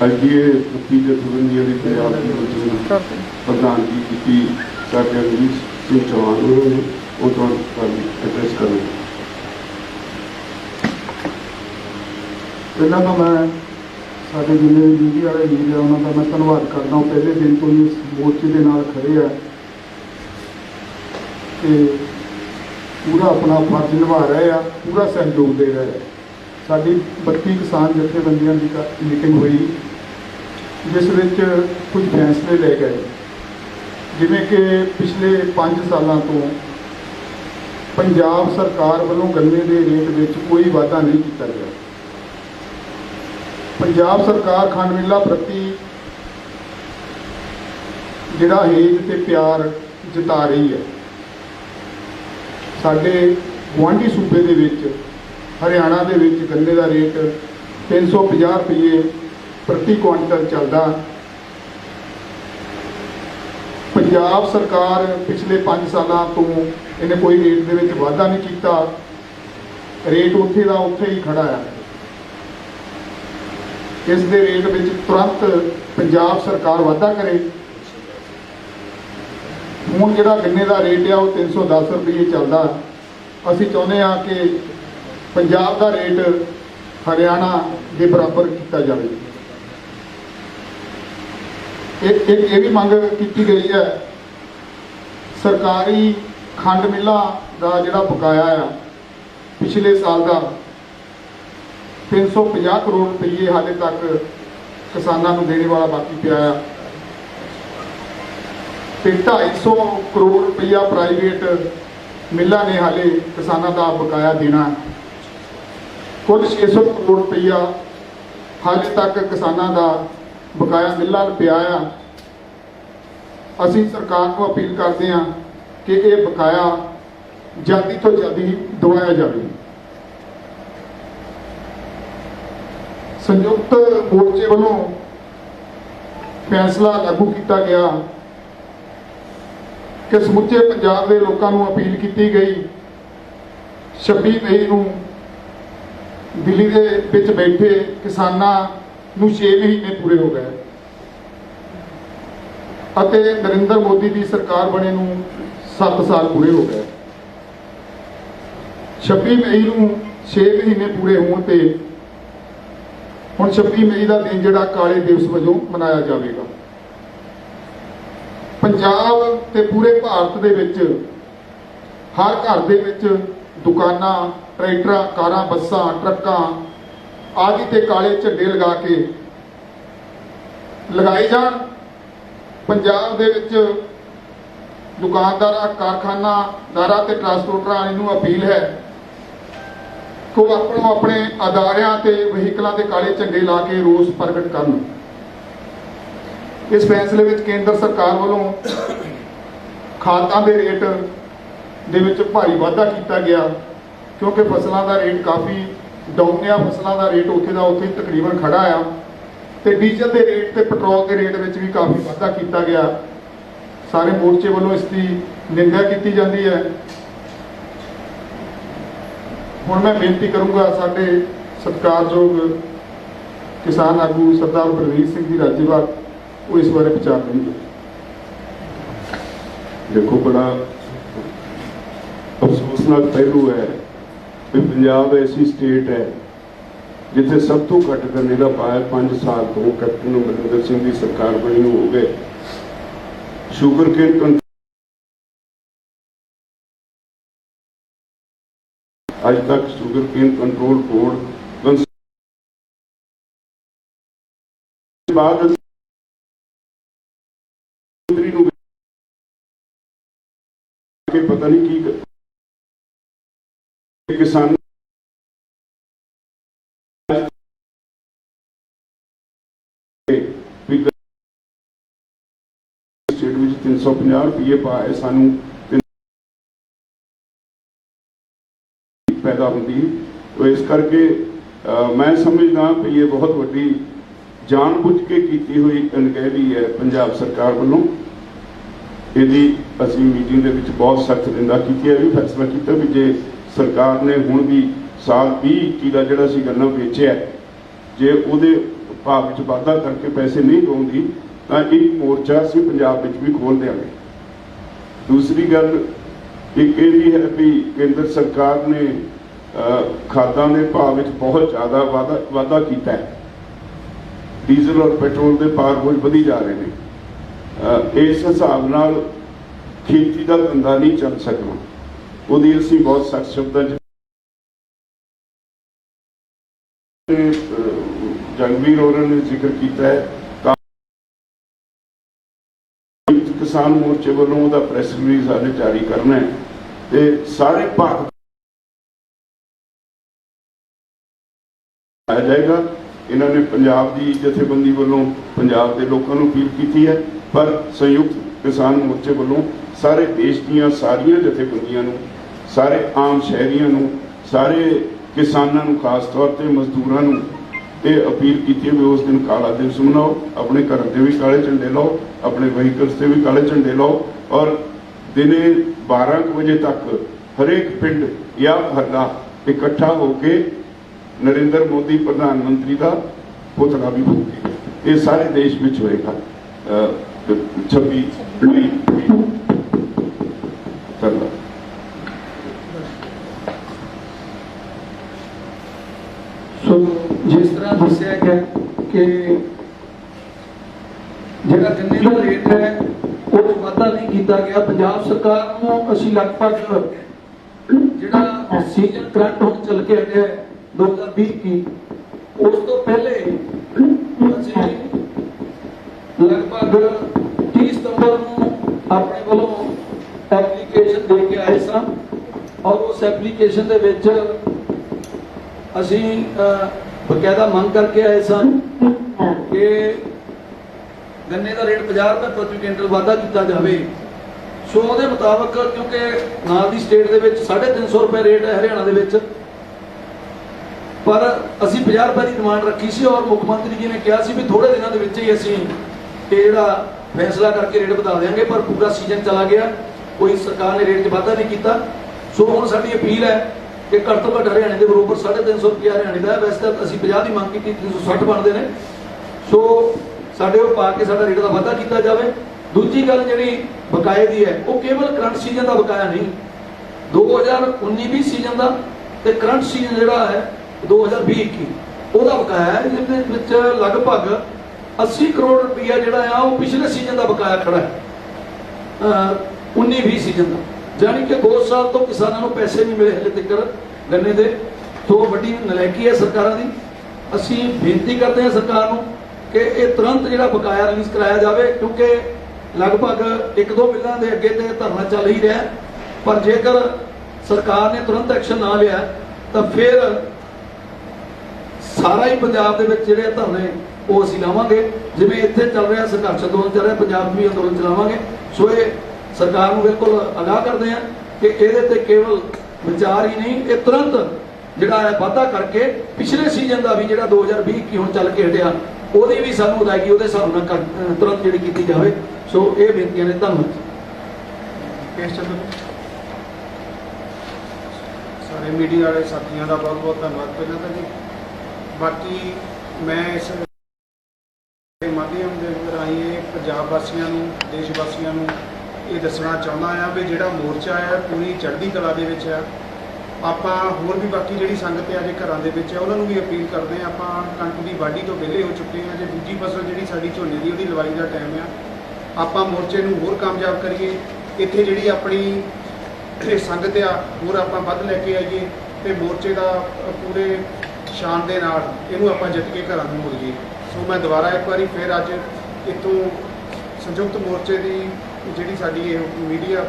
अगे मुखी जथेबंदियों की पंजाब की मीटिंग प्रधानगी की साडे अमरीश सिंह चौहान ने वो एड्रैस करें। पहला तो मैं साढ़े जिले मीडिया वाले वीर है उन्होंने मैं धन्यवाद करता हूँ। पहले दिन तो इस मोर्चे के नाल खड़े है कि पूरा अपना फर्ज निभा रहे हैं, पूरा सहयोग दे रहे हैं। साड़ी 32 किसान जथेबंदियों की मीटिंग हुई जिस विच कुछ फैसले ले गए, जिमें कि पिछले 5 सालों तो पंजाब सरकार वालों गन्ने के रेट में कोई वाधा नहीं किया गया। पंजाब सरकार खंड मिलों प्रति जिहड़ा हेज ते प्यार जता रही है। साडे गुआढ़ी सूबे दे विच हरियाणा दे विच गन्ने का रेट 350 रुपये प्रति क्विंटल चलदा। पंजाब सरकार पिछले 5 सालों तो इन्हें कोई रेट दे विच वाधा नहीं किया, रेट उत्थे दा उत्थे ही खड़ा है। इस दे रेट में तुरंत पंजाब सरकार वाधा करे। हुण जिहड़ा गन्ने का रेट है वो 310 रुपये चलदा। असीं चाहुंदे हां कि पंजाब का रेट हरियाणा के बराबर किया जाए। एक ये भी मंग की गई है, सरकारी खंड मिलों का जिहड़ा बकाया है पिछले साल का 350 करोड़ रुपये हाले तक किसानों को देने वाला बाकी पिया है। 250 करोड़ रुपया प्राइवेट मिलों ने हाले किसानों का बकाया देना। कुल 600 करोड़ रुपया हाले तक किसानों का बकाया मिलों पिया है। असीं सरकार को अपील करते हैं कि यह बकाया जल्दी तो जल्दी दवाया जाए। संयुक्त मोर्चे वालों फैसला लागू किया गया कि समुचे पंजाब के लोगों को अपील की गई 26 मई को दिल्ली के विच बैठे किसानों को 6 महीने पूरे हो गए और नरेंद्र मोदी की सरकार बने 7 साल पूरे हो गए। 26 मई को 6 महीने पूरे होने हुण 26 मई का दिन जिहड़ा काले दिवस वजों मनाया जाएगा। पंजाब ते पूरे भारत दे विच हर घर दे विच दुकानां, ट्रैक्टर, कारां, बसां, ट्रकां आदि ते काले झंडे लगा के लगाए जाण। पंजाब दे विच दुकानदारां, कारखानादारां ते ट्रांसपोर्टरां नूं अपील है को अपने अदारियां ते वहीकलों के काले झंडे ला के रोस प्रगट करन। इस फैसले में केंद्र सरकार वालों खादां के रेट दे विच भारी वाधा किया गया क्योंकि फसलों का रेट काफ़ी डाउन आ। फसलों का रेट उत्थे का उत्थे तकरीबन खड़ा आ ते डीजल के रेट ते पेट्रोल के रेट में भी काफ़ी वाधा किया गया। सारे मोर्चे वालों इसकी निंदा की जाती है। हुण मैं बेनती करूँगा साडे सत्कारयोग किसान आगू सरदार बलवीर सिंह जी राज्यपाल वो इस बारे विचार देंगे। देखो बड़ा अफसोसनाक पहलू है कि पंजाब ऐसी स्टेट है जिथे सब तो घट गन्ने का पाया 5 साल तो कैप्टन अमरिंदर सिंह की सरकार बनी हो गए। शुगर केन आज तक शुगर केन कंट्रोल बोर्ड बाद पता नहीं की किसान स्टेट में 350 रुपये पाए सानू पैदा होती। तो इस करके मैं समझदा कि ये बहुत वड्डी जानबूझ के की हुई अनकहली है पंजाब सरकार वालों। यदि असी मीटिंग के बहुत सख्त निंदा की है, भी फैसला किया भी जे सरकार ने हुण भी साल 2021 का जिहड़ा सी गन्ना बेचिया जे उहदे ਭਾਅ ਵਿੱਚ ਵਾਧਾ ਕਰਕੇ ਪੈਸੇ ਨਹੀਂ ਦਵਾਉਂਦੀ ਤਾਂ ਇੱਕ ਮੋਰਚਾ ਅਸੀਂ ਪੰਜਾਬ ਵਿੱਚ ਵੀ ਖੋਲ੍ਹ ਦਿਆਂਗੇ। ਦੂਸਰੀ ਗੱਲ ਇੱਕ ਇਹ ਵੀ ਹੈ ਵੀ ਕੇਂਦਰ ਸਰਕਾਰ ਨੇ ਖਾਦਾਂ ਦੇ ਭਾਅ ਵਿੱਚ ਬਹੁਤ ਜ਼ਿਆਦਾ ਵਾਧਾ ਕੀਤਾ ਹੈ। ਡੀਜ਼ਲ ਔਰ ਪੈਟਰੋਲ ਦੇ ਭਾਅ ਰੋਜ਼ ਵਧੀ ਜਾ ਰਹੇ ਨੇ। ਇਸ ਹਿਸਾਬ ਨਾਲ ਖੇਤੀ ਦਾ ਧੰਦਾ ਨਹੀਂ ਚੱਲ ਸਕਣਾ। ਉਹਦੀ ਅਸੀਂ ਬਹੁਤ ਸਖਤ ਸ਼ਬਦਾਂ 'ਚ ਜੰਗਵੀਰ ਹੋਰਾਂ ਨੇ ਜ਼ਿਕਰ ਕੀਤਾ ਹੈ। ਕਿਸਾਨ ਮੋਰਚੇ ਵੱਲੋਂ ਉਹਦਾ ਪ੍ਰੈਸ ਰਿਲੀਜ਼ ਹਾਲੇ ਜਾਰੀ ਕਰਨਾ ਹੈ ਤੇ ਸਾਰੇ ਭਾਰਤ ਆ ਜਾਏਗਾ। ਇਹਨਾਂ ਨੇ ਪੰਜਾਬ ਦੀ ਜਥੇਬੰਦੀ ਵੱਲੋਂ ਪੰਜਾਬ ਦੇ ਲੋਕਾਂ ਨੂੰ ਅਪੀਲ ਕੀਤੀ ਹੈ, ਪਰ ਸੰਯੁਕਤ ਕਿਸਾਨ ਮੋਰਚੇ ਵੱਲੋਂ ਸਾਰੇ ਦੇਸ਼ ਦੀਆਂ ਸਾਰੀਆਂ ਜਥੇਬੰਦੀਆਂ ਨੂੰ, ਸਾਰੇ ਆਮ ਸ਼ਹਿਰੀਆਂ ਨੂੰ, ਸਾਰੇ ਕਿਸਾਨਾਂ ਨੂੰ, ਖਾਸ ਤੌਰ ਤੇ ਮਜ਼ਦੂਰਾਂ ਨੂੰ ਇਹ ਅਪੀਲ ਕੀਤੀ ਹੈ ਵੀ ਉਸ ਦਿਨ ਕਾਲਾ ਦਿਵਸ ਮਨਾਓ। ਆਪਣੇ ਘਰ ਤੇ ਵੀ ਕਾਲੇ ਝੰਡੇ ਲਾਓ, ਆਪਣੇ ਵਹੀਕਲਸ ਤੇ ਵੀ ਕਾਲੇ ਝੰਡੇ ਲਾਓ ਔਰ ਦਿਨੇ 12 ਵਜੇ ਤੱਕ ਹਰੇਕ ਪਿੰਡ ਜਾਂ ਮਹੱਲਾ ਇਕੱਠਾ ਹੋ ਕੇ ਨਰਿੰਦਰ ਮੋਦੀ ਪ੍ਰਧਾਨ ਮੰਤਰੀ ਦਾ ਪੁਤਲਾ ਵੀ ਫੂਕੇ। ਇਹ ਸਾਰੇ ਦੇਸ਼ ਵਿੱਚ ਹੋਏਗਾ 26 ਮਈ। ਧੰਨਵਾਦ। ਸੋ ਜਿਸ ਤਰ੍ਹਾਂ ਦੱਸਿਆ ਗਿਆ ਕਿ ਜਿਹੜਾ ਗੰਨੇ ਦਾ ਰੇਟ ਹੈ ਉਹ ਵਾਧਾ ਨਹੀਂ ਕੀਤਾ ਗਿਆ। ਪੰਜਾਬ ਸਰਕਾਰ ਨੂੰ ਅਸੀਂ ਲਗਭਗ ਜਿਹੜਾ ਸੀਜ਼ਨ ਕਰੰਟ ਹੁਣ ਚੱਲ ਕੇ ਹਟਿਆ 2020 ਕੀ, ਉਸ ਤੋਂ ਪਹਿਲੇ ਅਸੀਂ ਲਗਭਗ 30 ਸਤੰਬਰ ਨੂੰ ਆਪਣੇ ਵੱਲੋਂ ਐਪਲੀਕੇਸ਼ਨ ਦੇ ਕੇ ਆਏ ਸਾਂ ਔਰ ਉਸ ਐਪਲੀਕੇਸ਼ਨ ਦੇ ਵਿੱਚ ਅਸੀਂ ਬਕਾਇਦਾ ਮੰਗ ਕਰਕੇ ਆਏ ਸਨ ਕਿ ਗੰਨੇ ਦਾ ਰੇਟ 50 ਰੁਪਏ ਪ੍ਰਤੀ ਕੁਇੰਟਲ ਵਾਧਾ ਕੀਤਾ ਜਾਵੇ। ਸੋ ਉਹਦੇ ਮੁਤਾਬਕ ਕਿਉਂਕਿ ਨਾਲ ਦੀ ਸਟੇਟ ਦੇ ਵਿੱਚ 350 ਰੁਪਏ ਰੇਟ ਹੈ ਹਰਿਆਣਾ ਦੇ ਵਿੱਚ, ਪਰ ਅਸੀਂ 50 ਰੁਪਏ ਦੀ ਡਿਮਾਂਡ ਰੱਖੀ ਸੀ ਔਰ ਮੁੱਖ ਮੰਤਰੀ ਜੀ ਨੇ ਕਿਹਾ ਸੀ ਵੀ ਥੋੜੇ ਦਿਨਾਂ ਦੇ ਵਿੱਚ ਹੀ ਅਸੀਂ ਇਹ ਜਿਹੜਾ ਫੈਸਲਾ ਕਰਕੇ ਰੇਟ ਵਧਾ ਦੇਵਾਂਗੇ, ਪਰ ਪੂਰਾ ਸੀਜ਼ਨ ਚਲਾ ਗਿਆ, ਕੋਈ ਸਰਕਾਰ ਨੇ ਰੇਟ 'ਚ ਵਾਧਾ ਨਹੀਂ ਕੀਤਾ। ਸੋ ਹੁਣ ਸਾਡੀ ਅਪੀਲ ਹੈ ਕਿ ਘੱਟ ਤੋਂ ਘੱਟ ਹਰਿਆਣੇ ਦੇ ਬਰੋਬਰ 350 ਰੁਪਏ ਹਰਿਆਣੇ ਦਾ ਹੈ। ਵੈਸੇ ਤਾਂ ਅਸੀਂ 50 ਦੀ ਮੰਗ ਕੀਤੀ, 360 ਬਣਦੇ ਨੇ। ਸੋ ਸਾਡੇ ਉਹ ਪਾ ਕੇ ਸਾਡਾ ਰੇਟ ਦਾ ਵਾਧਾ ਕੀਤਾ ਜਾਵੇ। ਦੂਜੀ ਗੱਲ ਜਿਹੜੀ ਬਕਾਏ ਦੀ ਹੈ ਉਹ ਕੇਵਲ ਕਰੰਟ ਸੀਜ਼ਨ ਦਾ ਬਕਾਇਆ ਨਹੀਂ, 2019-20 ਸੀਜ਼ਨ ਦਾ ਤੇ ਕਰੰਟ ਸੀਜ਼ਨ ਜਿਹੜਾ ਹੈ 2020-21 ਉਹਦਾ ਬਕਾਇਆ ਹੈ, ਜਿਹਦੇ ਵਿੱਚ ਲਗਭਗ 80 ਕਰੋੜ ਰੁਪਇਆ ਜਿਹੜਾ ਆ ਉਹ ਪਿਛਲੇ ਸੀਜ਼ਨ ਦਾ ਬਕਾਇਆ ਖੜਾ ਹੈ 19-20 ਸੀਜ਼ਨ ਦਾ। ਜਾਨੀ ਕਿ 2 ਸਾਲ ਤੋਂ ਕਿਸਾਨਾਂ ਨੂੰ ਪੈਸੇ ਨਹੀਂ ਮਿਲੇ ਹਲੇ ਤੱਕ ਗੰਨੇ ਦੇ। ਤੋਂ ਵੱਡੀ ਨਲਾਇਕੀ ਹੈ ਸਰਕਾਰਾਂ ਦੀ। ਅਸੀਂ ਬੇਨਤੀ ਕਰਦੇ ਹਾਂ ਸਰਕਾਰ ਨੂੰ ਕਿ ਇਹ ਤੁਰੰਤ ਜਿਹੜਾ ਬਕਾਇਆ ਰਿਲੀਜ਼ ਕਰਾਇਆ ਜਾਵੇ, ਕਿਉਂਕਿ ਲਗਭਗ 1-2 ਬਿੱਲਾਂ ਦੇ ਅੱਗੇ ਤੇ ਧਰਨਾ ਚੱਲ ਹੀ ਰਿਹਾ, ਪਰ ਜੇਕਰ ਸਰਕਾਰ ਨੇ ਤੁਰੰਤ ਐਕਸ਼ਨ ਨਾ ਲਿਆ ਤਾਂ ਫਿਰ ਸਾਰਾ ਹੀ ਪੰਜਾਬ ਦੇ ਵਿੱਚ ਜਿਹੜੇ ਧਰਨੇ ਉਹ ਅਸੀਂ ਲਾਵਾਂਗੇ। ਜਿਵੇਂ ਇੱਥੇ ਚੱਲ ਰਿਹਾ ਸੰਘਰਸ਼ ਅੰਦੋਲਨ ਚੱਲ ਰਿਹਾ, ਪੰਜਾਬ ਵੀ ਅੰਦੋਲਨ ਚਲਾਵਾਂਗੇ। ਸੋ ਇਹ ਸਰਕਾਰ ਨੂੰ ਬਿਲਕੁਲ ਅਗਾਹ ਕਰਦੇ ਹਾਂ ਕਿ ਇਹਦੇ ਤੇ ਕੇਵਲ ਵਿਚਾਰ ਹੀ ਨਹੀਂ, ਇਹ ਤੁਰੰਤ ਜਿਹੜਾ ਹੈ ਵਾਧਾ ਕਰਕੇ ਪਿਛਲੇ ਸੀਜ਼ਨ ਦਾ ਵੀ ਜਿਹੜਾ 2020-21 ਹੁਣ ਚੱਲ ਕੇ ਹਟਿਆ ਉਹਦੀ ਵੀ ਸਾਨੂੰ ਅਦਾਇਗੀ ਉਹਦੇ ਹਿਸਾਬ ਨਾਲ ਤੁਰੰਤ ਜਿਹੜੀ ਕੀਤੀ ਜਾਵੇ। ਸੋ ਇਹ ਬੇਨਤੀਆਂ ਨੇ। ਧੰਨਵਾਦ। ਸਾਰੇ ਮੀਡੀਆ ਵਾਲੇ ਸਾਥੀਆਂ ਦਾ ਬਹੁਤ ਬਹੁਤ ਧੰਨਵਾਦ ਪਹਿਲਾਂ ਤਾਂ ਜੀ। ਬਾਕੀ ਮੈਂ ਇਸ ਮਾਧਿਅਮ ਦੇ ਰਾਹੀਂ ਪੰਜਾਬ ਵਾਸੀਆਂ ਨੂੰ, ਦੇਸ਼ ਵਾਸੀਆਂ ਨੂੰ ਇਹ ਦੱਸਣਾ ਚਾਹੁੰਦਾ ਹਾਂ ਵੀ ਜਿਹੜਾ ਮੋਰਚਾ ਹੈ ਪੂਰੀ ਚੜ੍ਹਦੀ ਕਲਾ ਦੇ ਵਿੱਚ ਹੈ। ਆਪਾਂ ਹੋਰ ਵੀ ਬਾਕੀ ਜਿਹੜੀ ਸੰਗਤ ਹੈ ਜੇ ਘਰਾਂ ਦੇ ਵਿੱਚ ਹੈ ਉਹਨਾਂ ਨੂੰ ਵੀ ਅਪੀਲ ਕਰਦੇ ਹਾਂ। ਆਪਾਂ ਕਣਕ ਦੀ ਵਾਢੀ ਤੋਂ ਵਿਹਲੇ ਹੋ ਚੁੱਕੇ ਹਾਂ, ਜੇ ਦੂਜੀ ਫਸਲ ਜਿਹੜੀ ਸਾਡੀ ਝੋਨੇ ਦੀ ਉਹਦੀ ਲਵਾਈ ਦਾ ਟਾਈਮ ਆ। ਆਪਾਂ ਮੋਰਚੇ ਨੂੰ ਹੋਰ ਕਾਮਯਾਬ ਕਰੀਏ, ਇੱਥੇ ਜਿਹੜੀ ਆਪਣੀ ਸੰਗਤ ਆ ਹੋਰ ਆਪਾਂ ਵੱਧ ਲੈ ਕੇ ਆਈਏ ਤੇ ਮੋਰਚੇ ਦਾ ਪੂਰੇ ਸ਼ਾਨ ਦੇ ਨਾਲ ਇਹਨੂੰ ਆਪਾਂ ਜਿੱਤ ਕੇ ਘਰਾਂ ਨੂੰ ਮੁੜੀਏ। ਸੋ ਮੈਂ ਦੁਬਾਰਾ ਇੱਕ ਵਾਰੀ ਫਿਰ ਅੱਜ ਇੱਥੋਂ ਸੰਯੁਕਤ ਮੋਰਚੇ ਦੀ ਜਿਹੜੀ ਸਾਡੀ ਇਹ ਮੀਡੀਆ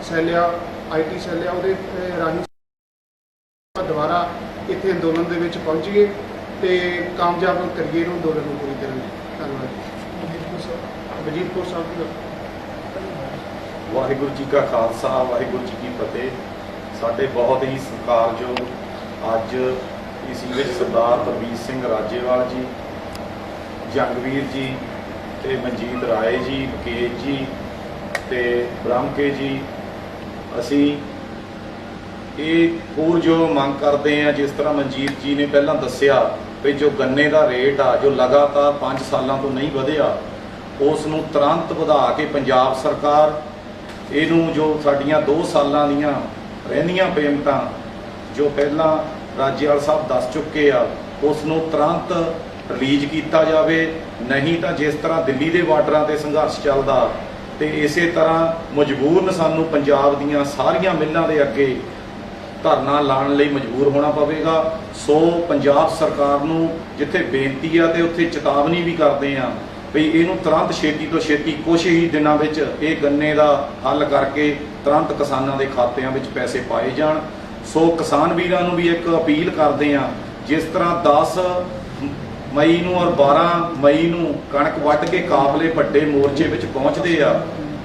ਸੈੱਲ ਆ, IT ਸੈੱਲ ਆ, ਉਹਦੇ ਰਾਹੀਂ ਦੁਬਾਰਾ ਇੱਥੇ ਅੰਦੋਲਨ ਦੇ ਵਿੱਚ ਪਹੁੰਚੀਏ ਤੇ ਕਾਮਯਾਬ ਕਰੀਏ ਇਹਨੂੰ, ਅੰਦੋਲਨ ਨੂੰ ਪੂਰੀ ਤਰ੍ਹਾਂ। ਧੰਨਵਾਦ। ਵਜੀਦਪੁਰ ਸਾਹਿਬ ਜੀ। ਵਾਹਿਗੁਰੂ ਜੀ ਕਾ ਖਾਲਸਾ, ਵਾਹਿਗੁਰੂ ਜੀ ਕੀ ਫਤਿਹ। ਸਾਡੇ ਬਹੁਤ ਹੀ ਸਤਿਕਾਰਯੋਗ ਅੱਜ ਇਸ ਵਿੱਚ ਸਰਦਾਰ ਪ੍ਰਵੀਰ ਸਿੰਘ ਰਾਜੇਵਾਲ ਜੀ, ਜੰਗਵੀਰ ਜੀ ਤੇ ਮਨਜੀਤ ਰਾਏ ਜੀ, ਮੁਕੇਸ਼ ਜੀ ਤੇ ਬ੍ਰਹਮਕੇ ਜੀ, ਅਸੀਂ ਇਹ ਹੋਰ ਜੋ ਮੰਗ ਕਰਦੇ ਹਾਂ, ਜਿਸ ਤਰ੍ਹਾਂ ਮਨਜੀਤ ਜੀ ਨੇ ਪਹਿਲਾਂ ਦੱਸਿਆ ਵੀ ਜੋ ਗੰਨੇ ਦਾ ਰੇਟ ਆ ਜੋ ਲਗਾਤਾਰ 5 ਸਾਲਾਂ ਤੋਂ ਨਹੀਂ ਵਧਿਆ, ਉਸ ਨੂੰ ਤੁਰੰਤ ਵਧਾ ਕੇ ਪੰਜਾਬ ਸਰਕਾਰ ਇਹਨੂੰ ਜੋ ਸਾਡੀਆਂ 2 ਸਾਲਾਂ ਦੀਆਂ ਰਹਿੰਦੀਆਂ ਪੇਮੈਂਟਾਂ ਜੋ ਪਹਿਲਾਂ ਰਾਜੇਵਾਲ ਸਾਹਿਬ ਦੱਸ ਚੁੱਕੇ ਆ, ਉਸ ਨੂੰ ਤੁਰੰਤ ਰਿਲੀਜ਼ ਕੀਤਾ ਜਾਵੇ। ਨਹੀਂ ਤਾਂ ਜਿਸ ਤਰ੍ਹਾਂ ਦਿੱਲੀ ਦੇ ਬਾਰਡਰਾਂ ਤੇ ਸੰਘਰਸ਼ ਚੱਲਦਾ ਤੇ ਇਸੇ ਤਰ੍ਹਾਂ ਮਜਬੂਰਨ ਸਾਨੂੰ ਪੰਜਾਬ ਦੀਆਂ ਸਾਰੀਆਂ ਮਿੱਲਾਂ ਦੇ ਅੱਗੇ ਧਰਨਾ ਲਾਉਣ ਲਈ ਮਜਬੂਰ ਹੋਣਾ ਪਵੇਗਾ। ਸੋ ਪੰਜਾਬ ਸਰਕਾਰ ਨੂੰ ਜਿੱਥੇ ਬੇਨਤੀ ਆ ਤੇ ਉੱਥੇ ਚੇਤਾਵਨੀ ਵੀ ਕਰਦੇ ਆ ਵੀ ਇਹਨੂੰ ਤੁਰੰਤ ਛੇਤੀ ਤੋਂ ਛੇਤੀ ਕੁਛ ਹੀ ਦਿਨਾਂ ਵਿੱਚ ਇਹ ਗੰਨੇ ਦਾ ਹੱਲ ਕਰਕੇ ਤੁਰੰਤ ਕਿਸਾਨਾਂ ਦੇ ਖਾਤਿਆਂ ਵਿੱਚ ਪੈਸੇ ਪਾਏ ਜਾਣ। ਸੋ ਕਿਸਾਨ ਵੀਰਾਂ ਨੂੰ ਵੀ ਇੱਕ ਅਪੀਲ ਕਰਦੇ ਆ, ਜਿਸ ਤਰ੍ਹਾਂ 10 ਮਈ ਨੂੰ ਔਰ 12 ਮਈ ਨੂੰ ਕਣਕ ਵੱਢ ਕੇ ਕਾਫਲੇ ਵੱਡੇ ਮੋਰਚੇ ਵਿੱਚ ਪਹੁੰਚਦੇ ਆ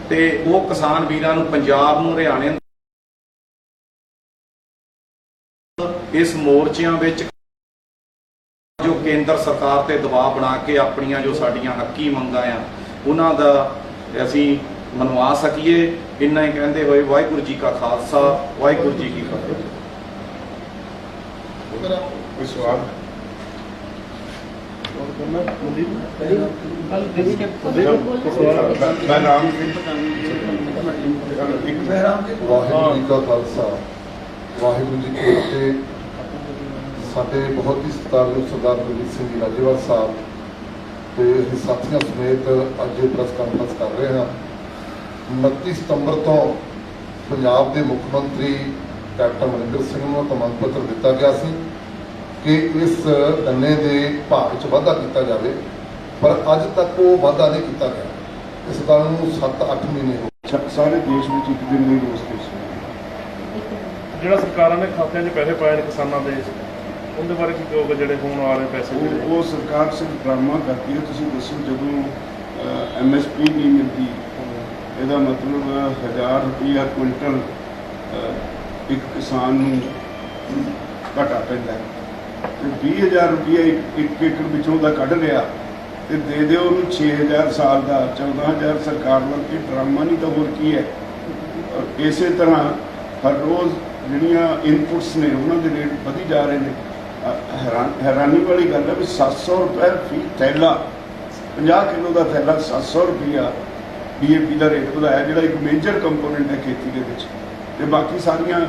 ਤੇ ਉਹ ਕਿਸਾਨ ਵੀਰਾਂ ਨੂੰ ਪੰਜਾਬ ਨੂੰ ਹਰਿਆਣੇ ਇਸ ਮੋਰਚਿਆਂ ਵਿੱਚ ਜੋ ਕੇਂਦਰ ਸਰਕਾਰ ਤੇ ਦਬਾਅ ਬਣਾ ਕੇ ਆਪਣੀਆਂ ਜੋ ਸਾਡੀਆਂ ਹੱਕੀ ਮੰਗਾਂ ਆ ਉਹਨਾਂ ਦਾ ਅਸੀਂ ਮਨਵਾ ਸਕੀਏ। ਇੰਨਾ ਹੀ ਕਹਿੰਦੇ ਹੋਏ ਵਾਹਿਗੁਰੂ ਜੀ ਕਾ ਖਾਲਸਾ, ਵਾਹਿਗੁਰੂ ਜੀ ਕੀ ਫਤਿਹ। ਕੋਈ ਸਵਾਲ? ਮੈਂ ਨਾਮ ਵਾਹਿਗੁਰੂ ਜੀ ਕਾ ਖਾਲਸਾ, ਵਾਹਿਗੁਰੂ ਜੀ ਕੀ ਫਤਿਹ। ਸਾਡੇ ਬਹੁਤ ਹੀ ਸਤਿਕਾਰਯੋਗ ਸਰਦਾਰ ਦਲਜੀਤ ਸਿੰਘ ਜੀ ਰਾਜੇਵਾਲ ਸਾਹਿਬ ਤੇ ਸਾਥੀਆਂ ਸਮੇਤ ਅੱਜ ਇਹ ਪ੍ਰੈਸ ਕਾਨਫਰੰਸ ਕਰ ਰਹੇ ਹਾਂ। 29 ਸਤੰਬਰ ਤੋਂ ਪੰਜਾਬ ਦੇ ਮੁੱਖ ਮੰਤਰੀ ਕੈਪਟਨ ਅਮਰਿੰਦਰ ਸਿੰਘ ਨੂੰ ਇੱਕ ਮੰਗ ਪੱਤਰ ਦਿੱਤਾ ਗਿਆ ਸੀ ਕਿ ਇਸ ਗੰਨੇ ਦੇ ਭਾਅ ਵਿੱਚ ਵਾਧਾ ਕੀਤਾ ਜਾਵੇ, ਪਰ ਅੱਜ ਤੱਕ ਉਹ ਵਾਧਾ ਨਹੀਂ ਕੀਤਾ ਗਿਆ। ਇਸ ਗੱਲ ਨੂੰ 7-8 ਮਹੀਨੇ ਹੋ ਗਏ। ਸਾਰੇ ਦੇਸ਼ ਵਿੱਚ ਇੱਕ ਦਿਨ ਲਈ ਰੋਸ ਪੇਸ਼ ਜਿਹੜਾ ਸਰਕਾਰਾਂ ਨੇ ਖਾਤਿਆਂ 'ਚ ਪੈਸੇ ਪਾਏ ਨੇ ਕਿਸਾਨਾਂ ਦੇ, ਉਹਦੇ ਬਾਰੇ ਕੀ ਕਹੋਗੇ? ਜਿਹੜੇ ਹੁਣ ਆ ਰਹੇ ਪੈਸੇ ਉਹ ਸਰਕਾਰ ਸਿਰਫ ਡਰਾਮਾ ਕਰਦੀ ਹੈ। ਤੁਸੀਂ ਦੱਸੋ, ਜਦੋਂ MSP ਨਹੀਂ ਮਿਲਦੀ, ਇਹਦਾ ਮਤਲਬ 1000 ਰੁਪਇਆ ਕੁਇੰਟਲ ਇੱਕ ਕਿਸਾਨ ਨੂੰ ਘਾਟਾ ਪੈਂਦਾ ਹੈ ਤੇ 20000 ਰੁਪਇਆ ਇੱਕ ਏਕੜ ਵਿੱਚੋਂ ਦਾ ਕੱਢ ਲਿਆ ਤੇ ਦੇ ਦਿਓ ਉਹਨੂੰ 6000 ਸਾਲ ਦਾ, 14000 ਸਰਕਾਰ ਵੱਲ। ਇਹ ਡਰਾਮਾ ਨਹੀਂ ਤਾਂ ਹੋਰ ਕੀ ਹੈ। ਔਰ ਇਸੇ ਤਰ੍ਹਾਂ ਹਰ ਰੋਜ਼ ਜਿਹੜੀਆਂ ਇਨਪੁਟਸ ਨੇ ਉਹਨਾਂ ਦੇ ਰੇਟ ਵਧੀ ਜਾ ਰਹੇ ਨੇ। ਹੈਰਾਨੀ ਵਾਲੀ ਗੱਲ ਹੈ ਵੀ 700 ਰੁਪਏ ਫੀ ਥੈਲਾ, 50 ਕਿਲੋ ਦਾ ਥੈਲਾ 700 ਰੁਪਇਆ DAP ਦਾ ਰੇਟ ਵਧਾਇਆ, ਜਿਹੜਾ ਇੱਕ ਮੇਜਰ ਕੰਪੋਨੈਂਟ ਹੈ ਖੇਤੀ ਦੇ ਵਿੱਚ। ਤੇ ਬਾਕੀ ਸਾਰੀਆਂ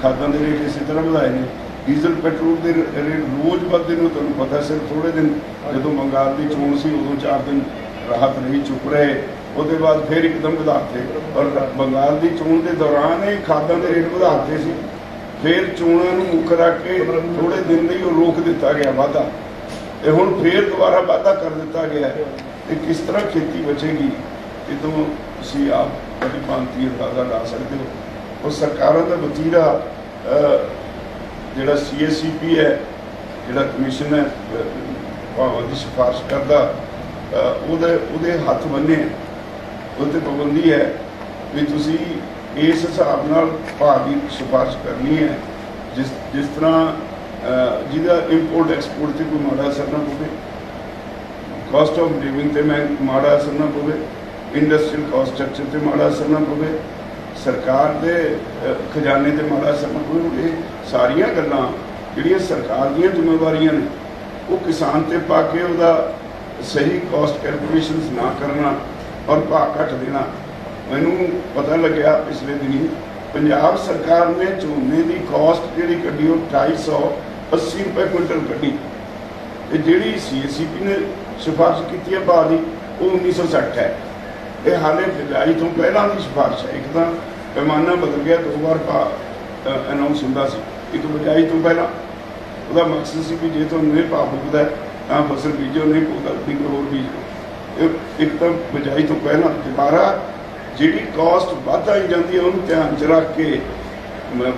ਖਾਦਾਂ ਦੇ ਰੇਟ ਇਸੇ ਤਰ੍ਹਾਂ ਵਧਾਏ ਨੇ। ਡੀਜ਼ਲ ਪੈਟਰੋਲ ਦੇ ਰੇਟ ਰੋਜ਼ ਵੱਧਦੇ ਨੇ। ਤੁਹਾਨੂੰ ਪਤਾ ਸਿਰਫ ਥੋੜ੍ਹੇ ਦਿਨ ਜਦੋਂ ਬੰਗਾਲ ਦੀ ਚੋਣ ਸੀ ਉਦੋਂ 4 ਦਿਨ ਰਾਹਤ ਰਹੀ, ਚੁੱਪ ਰਹੇ, ਉਹਦੇ ਬਾਅਦ ਫਿਰ ਇੱਕਦਮ ਵਧਾਤੇ। ਔਰ ਬੰਗਾਲ ਦੀ ਚੋਣ ਦੇ ਦੌਰਾਨ ਇਹ ਖਾਦਾਂ ਦੇ ਰੇਟ ਵਧਾਤੇ ਸੀ, ਫਿਰ ਚੋਣਾਂ ਨੂੰ ਮੁੱਖ ਰੱਖ ਕੇ ਥੋੜ੍ਹੇ ਦਿਨ ਲਈ ਉਹ ਰੋਕ ਦਿੱਤਾ ਗਿਆ ਵਾਧਾ, ਤੇ ਹੁਣ ਫਿਰ ਦੁਬਾਰਾ ਵਾਧਾ ਕਰ ਦਿੱਤਾ ਗਿਆ। ਤੇ ਕਿਸ ਤਰ੍ਹਾਂ ਖੇਤੀ ਬਚੇਗੀ, ਇਹ ਤੋਂ ਤੁਸੀਂ ਆਪ ਕਦੀ ਭਾਂਤੀ ਅੰਦਾਜ਼ਾ ਲਾ ਸਕਦੇ ਹੋ। ਉਹ ਸਰਕਾਰਾਂ ਦਾ ਵਤੀਰਾ ਜਿਹੜਾ CACP ਹੈ, ਜਿਹੜਾ ਕਮਿਸ਼ਨ ਹੈ ਭਾਵਾਂ ਦੀ ਸਿਫਾਰਿਸ਼ ਕਰਦਾ, ਉਹਦੇ ਹੱਥ ਬੰਨੇ, ਉਹਦੇ ਪਾਬੰਦੀ ਹੈ ਵੀ ਤੁਸੀਂ ਇਸ ਹਿਸਾਬ ਨਾਲ ਭਾਅ ਦੀ ਸਿਫਾਰਿਸ਼ ਕਰਨੀ ਹੈ ਜਿਸ ਤਰ੍ਹਾਂ ਜਿਹਦਾ ਇੰਪੋਰਟ ਐਕਸਪੋਰਟ 'ਤੇ ਕੋਈ ਮਾੜਾ ਅਸਰ ਨਾ ਪਵੇ, ਕਾਸਟ ਆਫ ਲਿਵਿੰਗ 'ਤੇ ਮਾੜਾ ਅਸਰ ਨਾ ਪਵੇ, ਇੰਡਸਟਰੀਅਲ ਕਾਸਟ ਸਟਰਕਚਰ 'ਤੇ ਮਾੜਾ ਅਸਰ ਨਾ ਪਵੇ, ਸਰਕਾਰ ਦੇ ਖਜ਼ਾਨੇ 'ਤੇ ਮਾੜਾ ਅਸਰ ਨਾ ਪਵੇ। ਇਹ ਸਾਰੀਆਂ ਗੱਲਾਂ ਜਿਹੜੀਆਂ ਸਰਕਾਰ ਦੀਆਂ ਜ਼ਿੰਮੇਵਾਰੀਆਂ ਨੇ, ਉਹ ਕਿਸਾਨ 'ਤੇ ਪਾ ਕੇ ਉਹਦਾ ਸਹੀ ਕਾਸਟ ਕੈਲਕੂਲੇਸ਼ਨਸ ਨਾ ਕਰਨਾ ਔਰ ਭਾਅ ਘੱਟ ਦੇਣਾ। ਮੈਨੂੰ ਪਤਾ ਲੱਗਿਆ ਪਿਛਲੇ ਦਿਨੀ ਪੰਜਾਬ ਸਰਕਾਰ ਨੇ ਝੋਨੇ ਦੀ ਕਾਸਟ ਜਿਹੜੀ ਕੱਢੀ ਉਹ 250 ਰੁਪਏ ਕੁਇੰਟਲ ਕੱਢੀ, ਤੇ ਜਿਹੜੀ CACP ਨੇ ਸਿਫਾਰਿਸ਼ ਕੀਤੀ ਹੈ ਭਾਅ ਦੀ ਉਹ 1960 ਹੈ। ਇਹ ਹਾਲੇ ਬਿਜਾਈ ਤੋਂ ਪਹਿਲਾਂ ਦੀ ਸਿਫਾਰਿਸ਼ ਹੈ। ਇੱਕ ਤਾਂ ਪੈਮਾਨਾ ਬਦਲ ਗਿਆ, 2 ਵਾਰ ਭਾਅ ਅਨਾਉਂਸ ਹੁੰਦਾ ਸੀ। ਇੱਕ ਬਿਜਾਈ ਤੋਂ ਪਹਿਲਾਂ ਉਹਦਾ ਮਕਸਦ ਸੀ ਵੀ ਜੇ ਤੁਹਾਨੂੰ ਇਹ ਭਾਅ ਪੁੱਗਦਾ ਤਾਂ ਫਸਲ ਬੀਜੋ, ਨਹੀਂ ਪੁੱਗਦਾ ਨਹੀਂ ਹੋਰ ਬੀਜੋ। ਇੱਕ ਤਾਂ ਬਿਜਾਈ ਤੋਂ ਪਹਿਲਾਂ ਦੁਬਾਰਾ ਜਿਹੜੀ ਕਾਸਟ ਵੱਧ ਆਈ ਜਾਂਦੀ ਹੈ ਉਹਨੂੰ ਧਿਆਨ 'ਚ ਰੱਖ ਕੇ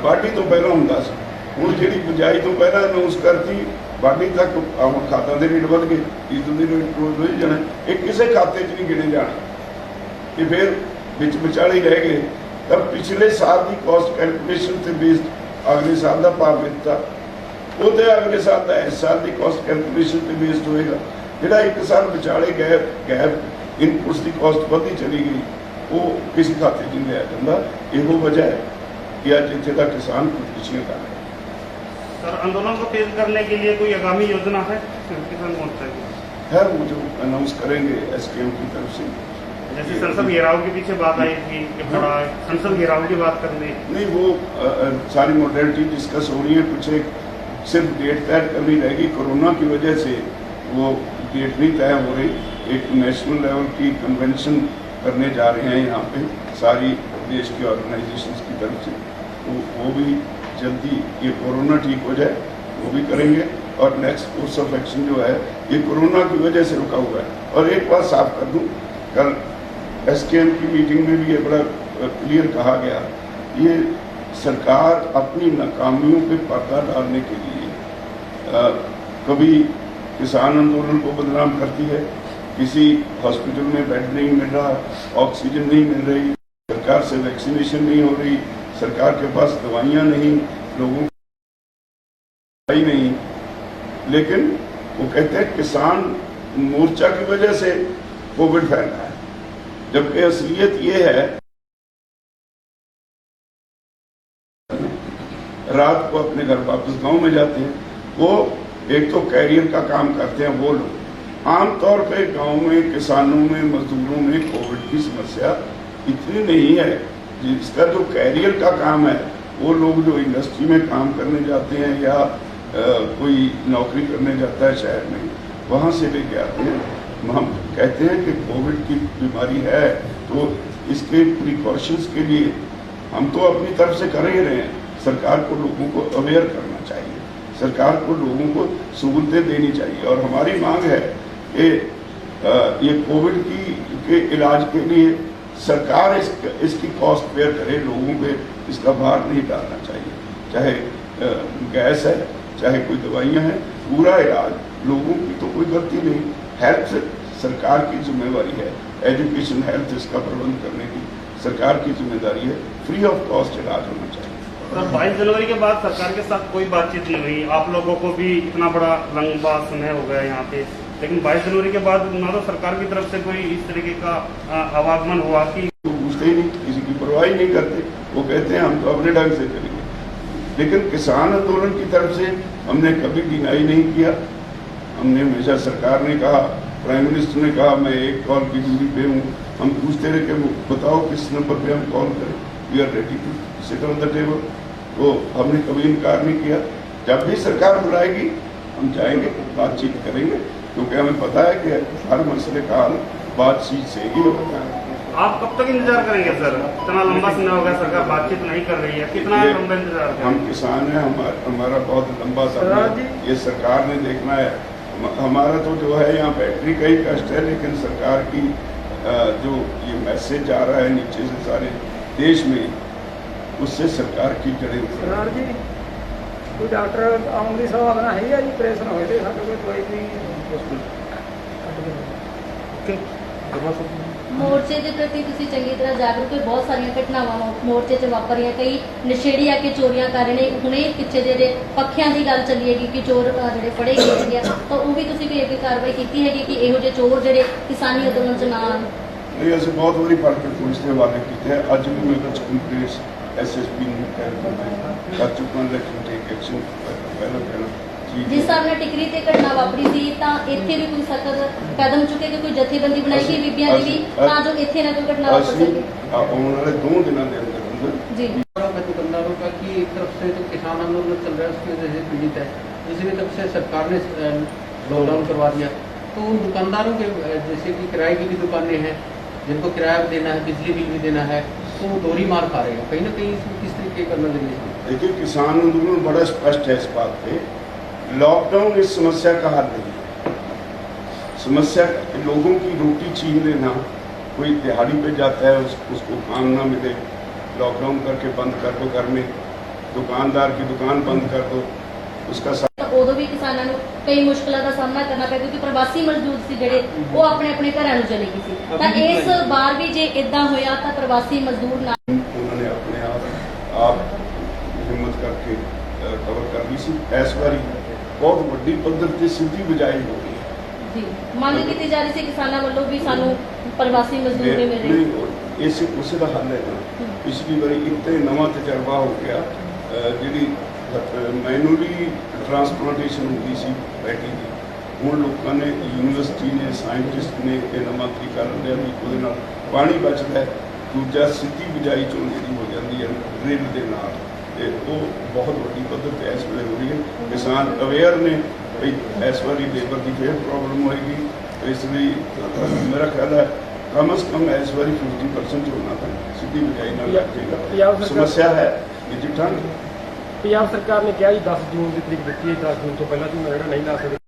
ਵਾਢੀ ਤੋਂ ਪਹਿਲਾਂ ਹੁੰਦਾ ਸੀ। ਹੁਣ ਜਿਹੜੀ ਬਿਜਾਈ ਤੋਂ ਪਹਿਲਾਂ ਅਨਾਉਂਸ ਕਰਤੀ, ਵਾਢੀ ਤੱਕ ਹੁਣ ਖਾਦਾਂ ਦੇ ਰੇਟ ਵੱਧ ਗਏ, ਡੀਜ਼ਲ ਦੇ ਰੇਟ ਰੋਜ਼ ਵਧੀ ਜਾਣਾ। ਇਹ ਕਿਸੇ ਖਾਤੇ 'ਚ ਨਹੀਂ ਗਿਣੇ ਜਾਣੇ, ਇਹ ਫਿਰ ਵਿੱਚ ਵਿਚਾਲੇ ਰਹਿ ਗਏ। ਤਾਂ ਪਿਛਲੇ ਸਾਲ ਦੀ ਕਾਸਟ ਕੈਲਕੂਲੇਸ਼ਨ 'ਤੇ ਬੇਸਡ ਅਗਲੇ ਸਾਲ ਦਾ ਭਾਅ ਦਿੱਤਾ, ਉਹਦੇ ਅਗਲੇ ਸਾਲ ਦਾ ਇਸ ਸਾਲ ਦੀ ਕਾਸਟ ਕੈਲਕੂਲੇਸ਼ਨ 'ਤੇ ਬੇਸਡ ਹੋਏਗਾ। ਜਿਹੜਾ ਇੱਕ ਸਾਲ ਵਿਚਾਲੇ ਗੈਪ ਇਨਪੁਟਸ ਦੀ ਕਾਸਟ ਵਧਦੀ ਚਲੀ ਗਈ, ਉਹ ਕਿਸੇ ਖਾਤੇ 'ਚ ਨਹੀਂ ਲਿਆ ਜਾਂਦਾ। ਇਹੋ ਵਜ੍ਹਾ ਹੈ कि आज इतने तक किसान खुदकुशियाँ कर रहे हैं। सर, आंदोलन को तेज करने के लिए कोई आगामी योजना है? किसान मोर्चा की? है वो जो अनाउंस करेंगे एसकेएम की तरफ से। जैसे संसद घेराव के पीछे बात आई थी कि बड़ा संसद घेराव की बात करनी। नहीं, वो सारी मोडेलिटी डिस्कस हो रही है, कुछ एक सिर्फ डेट तय करनी रहेगी। कोरोना की वजह से वो डेट नहीं तय हो रही। एक नेशनल लेवल की कन्वेंशन करने जा रहे हैं यहाँ पे सारी देश की ऑर्गेनाइजेशंस की तरफ से, तो वो भी जल्दी, ये कोरोना ठीक हो जाए वो भी करेंगे। और नेक्स्ट कोर्स ऑफ एक्शन जो है ये कोरोना की वजह से रुका हुआ है। और एक बात साफ कर दूं, कल एसकेएम की मीटिंग में भी ये बड़ा क्लियर कहा गया, ये सरकार अपनी नाकामियों पे पर्दा डालने के लिए कभी किसान आंदोलन को बदनाम करती है, किसी हॉस्पिटल में बेड नहीं मिल रहा, ऑक्सीजन नहीं मिल रही, सरकार से वैक्सीनेशन नहीं हो रही, सरकार के पास दवाइयाँ नहीं, लोगों को दवाई नहीं, लेकिन वो कहते हैं किसान मोर्चा की वजह से कोविड फैला है, जबकि असलियत ये है रात को अपने घर वापस गांव में जाते हैं, वो एक तो कैरियर का काम करते हैं वो लोग। आमतौर पे गांव में किसानों में मजदूरों में कोविड की समस्या इतनी नहीं है। जिसका जो कैरियर का काम है वो लोग जो इंडस्ट्री में काम करने जाते हैं या कोई नौकरी करने जाता है शहर में, वहाँ से लेके आते हैं। हम कहते हैं कि कोविड की बीमारी है तो इसके प्रिकॉशंस के लिए हम तो अपनी तरफ से कर ही रहे हैं। सरकार को लोगों को अवेयर करना चाहिए, सरकार को लोगों को सहूलतें देनी चाहिए। और हमारी मांग है कि ये कोविड के इलाज के लिए सरकार इसकी कॉस्ट बेयर करे, लोगों पे इसका भार नहीं डालना चाहिए। चाहे गैस है, चाहे कोई दवाइयाँ हैं, पूरा इलाज लोगों की तो कोई गलती नहीं। हेल्थ सरकार की जिम्मेवारी है, एजुकेशन हेल्थ इसका प्रबंध करने की सरकार की जिम्मेदारी है। फ्री ऑफ कॉस्ट इलाज होना चाहिए। तो 22 जनवरी के बाद सरकार के साथ कोई बातचीत नहीं हुई। आप लोगों को भी इतना बड़ा लंबा समय हो गया यहाँ पे, लेकिन 22 जनवरी के बाद ना तो सरकार की तरफ से कोई इस तरीके का आवागमन हुआ कि तो पूछते ही नहीं, किसी की परवाह ही नहीं करते। वो कहते हैं हम तो अपने ढंग से करेंगे। लेकिन किसान आंदोलन की तरफ से हमने कभी डिनाई नहीं किया। हमने हमेशा, सरकार ने कहा, प्राइम मिनिस्टर ने कहा मैं एक कॉल की दूरी पे हूँ। हम पूछते रहे कि बताओ किस नंबर पे हम कॉल करें, we are ready to sit on the table. तो हमने कभी इनकार नहीं किया। जब भी सरकार बुलाएगी हम जाएंगे, बातचीत करेंगे, क्योंकि हमें पता है कि हर मसले का हल बातचीत से ही होता है। आप कब तक इंतजार करेंगे सर? इतना लंबा समय हो गया सरकार बातचीत नहीं कर रही है, कितना लंबा इंतजार करें? हम किसान हैं, हमारा बहुत लंबा समय ये सरकार ने देखना है। हमारा तो जो है यहाँ बैटरी का ही कष्ट है, लेकिन सरकार की जो ये मैसेज जा रहा है नीचे से सारे देश में, उससे सरकार की जड़ें सरदार जी कोई डॉक्टर आउन की संभावना है या जी? ऑपरेशन होए थे साडे कोल दवाई नहीं। मोर्चे के प्रति तुसी चंगी तरह जागरूक हो। बहुत सारिया घटनावां मोर्चे च वापरियां, कई नशेड़ी आके चोरियां कर रहे हैं। हुणे पिछे जेडे पखियां की गल चली है कि चोर जेडे फड़े गए हैं, तो वो भी तुसी कोई अगे कार्रवाई की है कि इहो जे चोर जेडे किसानी अंदोलन च ना आन? नहीं, असं बहुत बारी फड़ के पुलिस के हवाले किए हैं। अज भी मैं कुछ कंप्लेंट्स SSP कर चुका, लेकिन टेक एक्शन पहला जिस हिसाब ने टिकरी ते घटना वापरी थी, तां इत्थे भी कोई सख्त कदम चुके कि कोई जथेबंदी बनाएगी बीबियां दी भी, तां जो इत्थे ना कोई घटना वापर सके। आने वाले 2 दिनों के अंदर जी दुकानदारों का कि एक तरफ से तो किसान आंदोलन चल रहा है, उसकी वजह से पीड़ित है, दूसरी तरफ से सरकार ने लॉकडाउन करवा दिया। तो उन दुकानदारों के जैसे कि किराए की भी दुकानें हैं, जिनको किराया देना है, बिजली बिल भी देना है, तो वो दोहरी मार खा रहे हैं। कहीं ना कहीं इसमें किस तरीके का नजरिए से? देखिए, किसान आंदोलन बड़ा स्पष्ट है इस बात पे। लॉकडाउन इस समस्या का हल नहीं है। समस्या लोगों की रोटी छीन लेना, कोई दिहाड़ी पे जाता है उसको काम ना मिले, लॉकडाउन करके बंद कर दो, घर में दुकानदार की दुकान बंद कर दो, उसका उदों भी किसानों को कई मुश्किलों का सामना करना पिया, क्योंकि प्रवासी मजदूर से जेडे वो अपने अपने घरों में चले गए सी। तां इस बार भी जे इदां होया तां प्रवासी मजदूर ना उन्होंने अपने आप हिम्मत करके कवर कर ली सी। इस बारी बहुत वड्डी पद्धर ते सीधी बिजाई हो गई है जी। मांग की जा रही सी किसानों वालों भी सानू प्रवासी मजदूर नहीं मिल रहे। इस उस दा हल है ना। पिछली बारी इतने नवा तजर्बा हो गया, जी मैनुअली ट्रांसप्लांटेशन होती सी बैठी की, ਹੁਣ ਲੋਕਾਂ ਨੇ, ਯੂਨੀਵਰਸਿਟੀ ਨੇ, ਸਾਇੰਟਿਸਟ ਨੇ ਇਹ ਨਵਾਂ ਤਰੀਕਾ ਲੱਭਿਆ ਵੀ ਉਹਦੇ ਨਾਲ ਪਾਣੀ ਬਚਦਾ ਹੈ। ਦੂਜਾ ਸਿੱਧੀ ਬਿਜਾਈ ਝੋਨੇ ਦੀ ਹੋ ਜਾਂਦੀ ਹੈ ਡਰਿਲ ਦੇ ਨਾਲ, ਤੇ ਉਹ ਬਹੁਤ ਵੱਡੀ ਪੱਧਰ ਤੇ ਇਸ ਵੇਲੇ ਹੋ ਰਹੀ ਹੈ। ਕਿਸਾਨ ਅਵੇਅਰ ਨੇ ਵੀ ਇਸ ਵਾਰੀ ਲੇਬਰ ਦੀ ਫੇਰ ਪ੍ਰੋਬਲਮ ਹੋਏਗੀ, ਇਸ ਲਈ ਮੇਰਾ ਖਿਆਲ ਹੈ ਕਮ ਅਜ਼ ਕਮ ਇਸ ਵਾਰੀ 50% ਝੋਨਾ ਤਾਂ ਸਿੱਧੀ ਬਿਜਾਈ ਨਾਲ ਲੱਗ ਜਾਏਗਾ। ਸਮੱਸਿਆ ਹੈ ਨਜਿੱਠਾਂਗੇ। ਪੰਜਾਬ ਸਰਕਾਰ ਨੇ ਕਿਹਾ ਜੀ 10 ਜੂਨ ਦੀ ਤਰੀਕ ਦਿੱਤੀ ਹੈ, 10 ਜੂਨ ਤੋਂ ਪਹਿਲਾਂ ਝੋਨਾ ਜਿਹੜਾ ਨਹੀਂ ਲਾ ਸਕਦੇ,